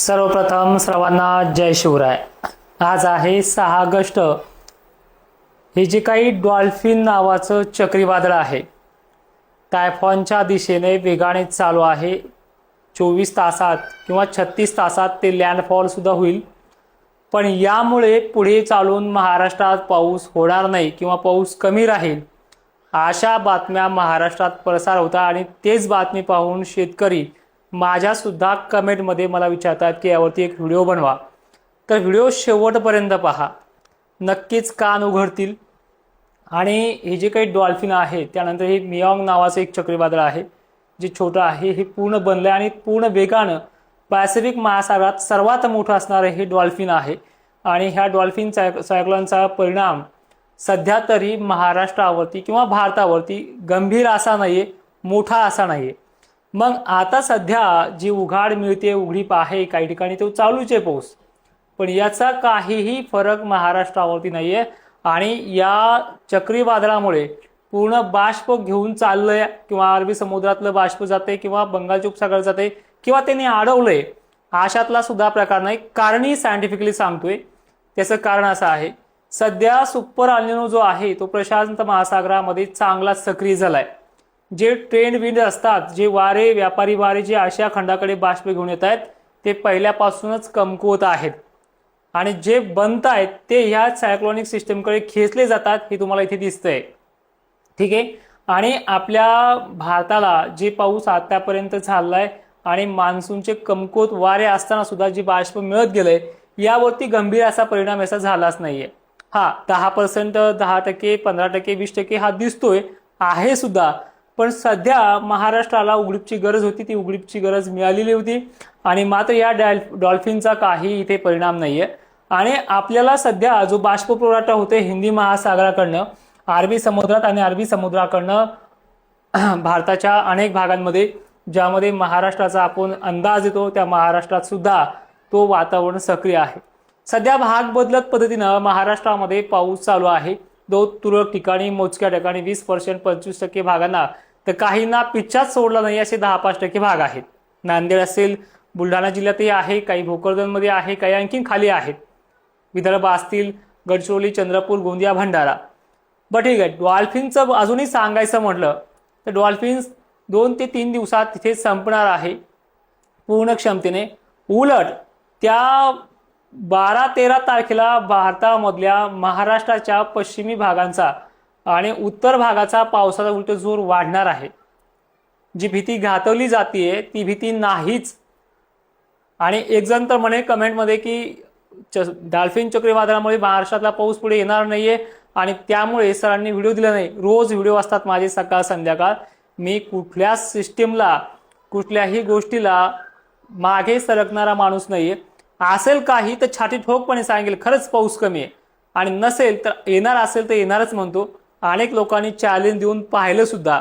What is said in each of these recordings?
सर्वप्रथम सर्वांना जय शिवराय। आज आहे 6 ऑगस्ट। हे जे काही डॉल्फिन नावाचं चक्रीवादळ आहे टायफॉनच्या दिशेने वेगाने चालू आहे। 24 तासात किंवा 36 तासात ते लँडफॉल सुद्धा होईल। पण यामुळे पुढे चालून महाराष्ट्रात पाऊस होणार नाही किंवा पाऊस कमी राहील अशा बातम्या महाराष्ट्रात प्रसार होता आणि तेच बातमी पाहून शेतकरी माझ्या सुद्धा कमेंटमध्ये मला विचारतात की यावरती एक व्हिडिओ बनवा। तर व्हिडिओ शेवटपर्यंत पहा, नक्कीच कान उघडतील। आणि हे जे काही डॉल्फिन आहे त्यानंतर हे मियांग नावाचं एक चक्रीवादळ आहे जे छोटं आहे, हे पूर्ण बनलंय आणि पूर्ण वेगानं पॅसिफिक महासागरात सर्वात मोठं असणारे हे डॉल्फिन आहे। आणि ह्या डॉल्फिन सायक्लोनचा परिणाम सध्या तरी महाराष्ट्रावरती किंवा भारतावरती गंभीर असा नाहीये, मोठा असा नाहीये। मग आता सध्या जी उघाड मिळते, उघडीप आहे, काही ठिकाणी तो चालूच आहे पाऊस, पण याचा काहीही फरक महाराष्ट्रावरती नाहीये। आणि या चक्रीवादळामुळे पूर्ण बाष्प घेऊन चाललंय किंवा अरबी समुद्रातलं बाष्प जाते किंवा बंगालच्या उपसागरात जाते किंवा त्यांनी अडवलंय अशातला सुद्धा प्रकार नाही। कारणही सायंटिफिकली सांगतोय, त्याचं कारण असं आहे, सध्या सुपर अल्निनो जो आहे तो प्रशांत महासागरामध्ये चांगला सक्रिय झालाय। जे ट्रेंड विंड असतात, जे वारे, व्यापारी वारे जे आशिया खंडाकडे बाष्प घेऊन येत आहेत ते पहिल्यापासूनच कमकुवत आहेत आणि जे बनत आहेत ते ह्या सायक्लोनिक सिस्टमकडे खेचले जातात, हे तुम्हाला इथे दिसतंय। ठीक आहे। आणि आपल्या भारताला जे पाऊस आतापर्यंत झालाय आणि मान्सूनचे कमकुवत वारे असताना सुद्धा जे बाष्प मिळत गेलंय यावरती गंभीर असा परिणाम याचा झालाच नाहीये। हा 10%, 10%, 15%, 20% हा दिसतोय आहे सुद्धा, पण सध्या महाराष्ट्राला उघडीपची गरज होती, ती उघडीपची गरज मिळालेली होती आणि मात्र या डॉल्फिनचा काही इथे परिणाम नाहीये। आणि आपल्याला सध्या जो बाष्प पुरवठा होते हिंदी महासागराकडनं अरबी समुद्रात आणि अरबी समुद्राकडनं भारताच्या अनेक भागांमध्ये, ज्यामध्ये महाराष्ट्राचा आपण अंदाज येतो, त्या महाराष्ट्रात सुद्धा तो वातावरण सक्रिय आहे। सध्या भाग बदलत पद्धतीनं महाराष्ट्रामध्ये पाऊस चालू आहे। तुरळक ठिकाणी, मोजक्या ठिकाणी 20%, 25% भागांना, तर काहींना पिच्छाच सोडला नाही असे 10-5% भाग आहेत। नांदेड असेल, बुलढाणा जिल्ह्यातही आहे, काही भोकरदनमध्ये आहे, काही आणखीन खाली आहेत। विदर्भ असतील, गडचिरोली, चंद्रपूर, गोंदिया, भंडारा। बट ठीक आहे, डॉल्फिनचं अजूनही सांगायचं म्हटलं तर डॉल्फिन्स 2 ते 3 दिवसात तिथे संपणार आहे पूर्ण क्षमतेने। उलट त्या 12-13 तारखेला भारतामधल्या महाराष्ट्राच्या पश्चिमी भागांचा आणि उत्तर भागाचा पावसाचा उलट जोर वाढणार आहे। जी भीती घातवली जाते ती भीती नाहीच। आणि एक जण तर म्हणे कमेंटमध्ये की डॉल्फिन चक्रीवादळामुळे महाराष्ट्रातला पाऊस पुढे येणार नाहीये आणि त्यामुळे सरांनी व्हिडिओ दिला नाही। रोज व्हिडिओ असतात माझे सकाळ संध्याकाळ। मी कुठल्या सिस्टीमला, कुठल्याही गोष्टीला मागे सरकणारा माणूस नाहीये। असेल काही तर छाती ठोकपणे सांगेल खरंच पाऊस कमी आहे, आणि नसेल तर येणार असेल तर येणारच म्हणतो। अनेक लोकांनी चॅलेंज देऊन पाहिलं सुद्धा।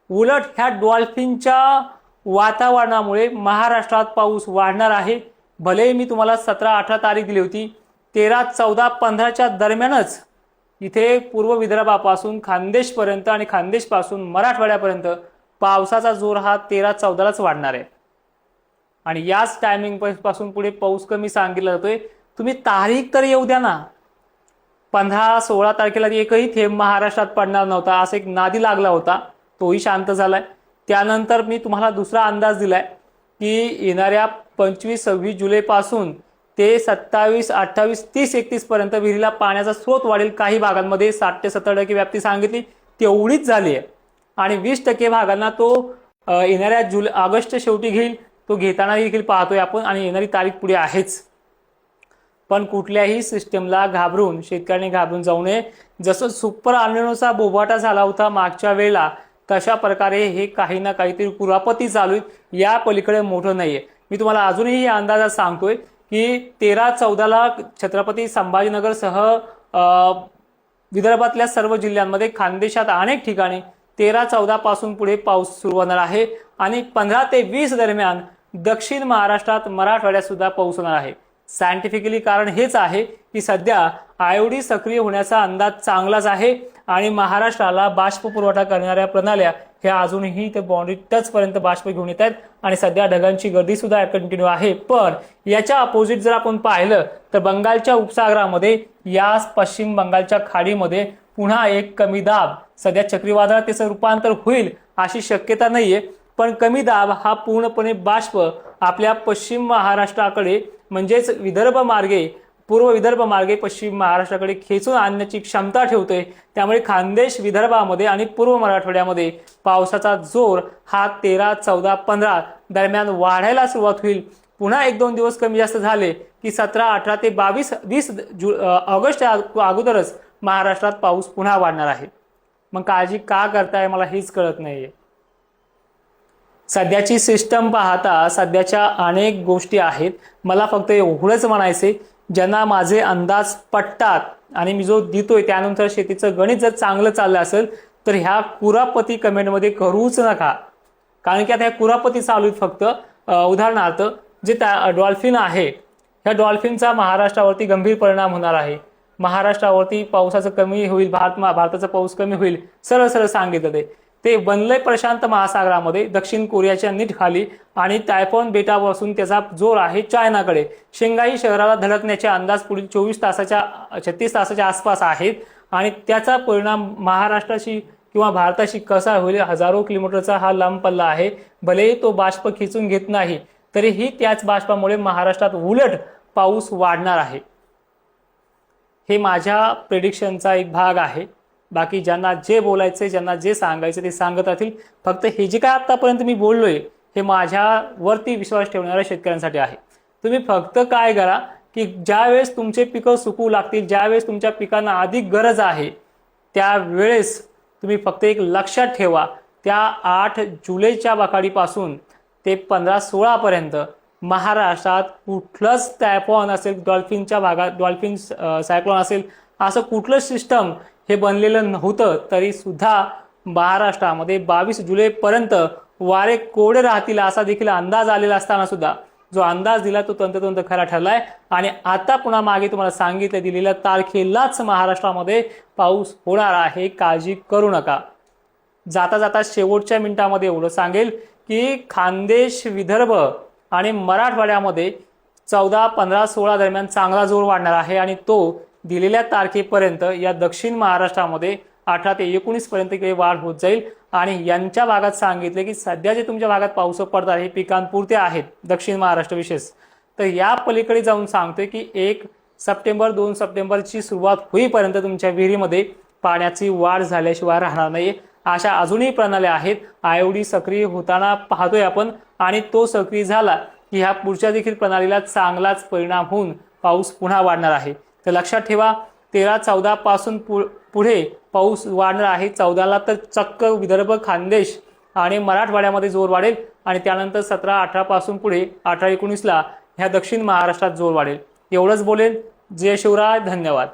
उलट ह्या डॉल्फिनच्या वातावरणामुळे महाराष्ट्रात पाऊस वाढणार आहे। भले मी तुम्हाला 17-18 तारीख दिली होती, 13, 14, 15च्या दरम्यानच इथे पूर्व विदर्भापासून खानदेशपर्यंत आणि खानदेशपासून मराठवाड्यापर्यंत पावसाचा जोर हा 13-14लाच वाढणार आहे। आणि याच टायमिंग पासून पुढे पाऊस कमी सांगितला जातोय। तुम्ही तारीख तर येऊ द्या ना, 15-16 तारखेला एकही थेंब महाराष्ट्रात पडणार नव्हता असं एक नादी लागला होता, तोही शांत झालाय। त्यानंतर मी तुम्हाला दुसरा अंदाज दिलाय की येणाऱ्या 25-26 जुलैपासून ते 27, 28, 30, 31 पर्यंत विहिरीला पाण्याचा स्रोत वाढेल। काही भागांमध्ये 60 ते 70% व्याप्ती सांगितली, तेवढीच झाली आहे। आणि 20% भागांना तो येणाऱ्या ऑगस्ट शेवटी घेईल, तो घेताना देखील पाहतोय आपण, आणि येणारी तारीख पुढे आहेच। पण कुठल्याही सिस्टमला घाबरून, शेतकऱ्यांनी घाबरून जाऊ नये। जसं सुपर अल्निनोचा बोभाटा झाला होता मागच्या वेळेला, तशा प्रकारे हे काही ना काहीतरी कुरापती चालू आहेत, या पलीकडे मोठं नाहीये। मी तुम्हाला अजूनही अंदाजात सांगतोय की 13-14ला छत्रपती संभाजीनगरसह विदर्भातल्या सर्व जिल्ह्यांमध्ये, खानदेशात अनेक ठिकाणी 13-14 पासून पुढे पाऊस सुरू होणार आहे। आणि 15 ते 20 दरम्यान दक्षिण महाराष्ट्रात, मराठवाड्यात सुद्धा पाऊस होणार आहे। सायंटिफिकली कारण हेच आहे की सध्या आयोडी सक्रिय होण्याचा अंदाज चांगलाच आहे आणि महाराष्ट्राला बाष्प पुरवठा करणाऱ्या प्रणाल्या हे अजूनही ते बाउंड्री टचपर्यंत बाष्प घेऊन येत आहेत आणि सध्या ढगांची गर्दी सुद्धा कंटिन्यू आहे. पण याच्या अपोजिट जर आपण पाहिलं तर बंगालच्या उपसागरामध्ये या पश्चिम बंगालच्या खाडीमध्ये पुन्हा एक कमी दाब सध्या चक्रीवादळात त्याचं रूपांतर होईल अशी शक्यता नाहीये. पण कमी दाब हा पूर्णपणे बाष्प आपल्या पश्चिम महाराष्ट्राकडे म्हणजेच विदर्भ मार्गे पूर्व विदर्भ मार्गे पश्चिम महाराष्ट्राकडे खेचून आणण्याची क्षमता ठेवतोय. त्यामुळे खानदेश विदर्भामध्ये आणि पूर्व मराठवाड्यामध्ये पावसाचा जोर हा 13, 14, 15 दरम्यान वाढायला सुरुवात होईल. पुन्हा 1-2 दिवस कमी जास्त झाले की 17, 18 ते 22, 20 ऑगस्टच्या अगोदरच महाराष्ट्रात पाऊस पुन्हा वाढणार आहे. मग काळजी का करताय मला हेच कळत नाहीये. सध्याची सिस्टम पाहता सध्याच्या अनेक गोष्टी आहेत. मला फक्त एवढंच म्हणायचे, ज्यांना माझे अंदाज पटतात आणि मी जो देतोय त्यानंतर शेतीचं गणित जर चांगलं चाललं असेल तर ह्या कुरापती कमेंटमध्ये करूच नका. कारण की आता ह्या कुरापती चालू आहेत फक्त. उदाहरणार्थ जे डॉल्फिन आहे, ह्या डॉल्फिनचा महाराष्ट्रावरती गंभीर परिणाम होणार आहे. महाराष्ट्रावरती पावसाचं कमी होईल, भारताचा पाऊस कमी होईल, सरळ सरळ सांगितलं. ते बनलंय प्रशांत महासागरामध्ये दक्षिण कोरियाच्या नीट खाली आणि तायफॉन बेटापासून त्याचा जोर आहे चायनाकडे. शेंघाई शहराला धडकण्याचे अंदाज पुढील 36 तासाच्या आसपास आहेत आणि त्याचा परिणाम महाराष्ट्राशी किंवा भारताशी कसा होईल. हजारो किलोमीटरचा हा लांब पल्ला आहे. भलेही तो बाष्प खिचून घेत नाही तरीही त्याच बाष्पामुळे महाराष्ट्रात उलट पाऊस वाढणार आहे. हे माझ्या प्रेडिक्शनचा एक भाग आहे. बाकी ज्यांना जे बोलायचे, ज्यांना जे सांगायचे ते सांगत राहतील. फक्त हे जे काय आतापर्यंत मी बोललोय हे माझ्यावरती विश्वास ठेवणाऱ्या शेतकऱ्यांसाठी आहे. तुम्ही फक्त काय करा की ज्यावेळेस तुमचे पिकं सुकू लागतील, ज्यावेळेस तुमच्या पिकांना अधिक गरज आहे त्यावेळेस तुम्ही फक्त एक लक्षात ठेवा, त्या 8 जुलैच्या बकाडीपासून ते 15-16 पर्यंत महाराष्ट्रात कुठलंच टायफॉन असेल, डॉल्फिनच्या भागात डॉल्फिन सायक्लोन असेल असं कुठलं सिस्टम हे बनलेलं नव्हतं. तरी सुद्धा महाराष्ट्रामध्ये 22 जुलैपर्यंत वारे कोरडे राहतील असा देखील अंदाज आलेला असताना सुद्धा जो अंदाज दिला तो तंतोतंत खरा ठरलाय. आणि आता पुन्हा मागे तुम्हाला सांगितलं दिलेल्या तारखेलाच महाराष्ट्रामध्ये पाऊस होणार आहे. काळजी करू नका. जाता जाता शेवटच्या मिनिटामध्ये एवढं सांगेल की खानदेश, विदर्भ आणि मराठवाड्यामध्ये 14, 15, 16 दरम्यान चांगला जोर वाढणार आहे आणि तो दिलेल्या तारखेपर्यंत या दक्षिण महाराष्ट्रामध्ये 18 ते 19 पर्यंत काही वाढ होत जाईल. आणि यांच्या भागात सांगितले की सध्या जे तुमच्या भागात पाऊस पडतात हे पिकांपुरते आहेत दक्षिण महाराष्ट्र विशेष. तर या पलीकडे जाऊन सांगतोय की 1 सप्टेंबर 2 सप्टेंबरची सुरुवात होईपर्यंत तुमच्या विहिरीमध्ये पाण्याची वाढ झाल्याशिवाय राहणार नाही. अशा अजूनही प्रणाल्या आहेत. IOD सक्रिय होताना पाहतोय आपण आणि तो सक्रिय झाला की ह्या पुढच्या देखील प्रणालीला चांगलाच परिणाम होऊन पाऊस पुन्हा वाढणार आहे. तर लक्षात ठेवा 13-14 पासून पुढे पाऊस वाढणार आहे. 14ला तर चक्क विदर्भ, खानदेश आणि मराठवाड्यामध्ये जोर वाढेल आणि त्यानंतर 17-18 पासून पुढे 18-19ला ह्या दक्षिण महाराष्ट्रात जोर वाढेल. एवढंच बोलेन. जय शिवराय. धन्यवाद.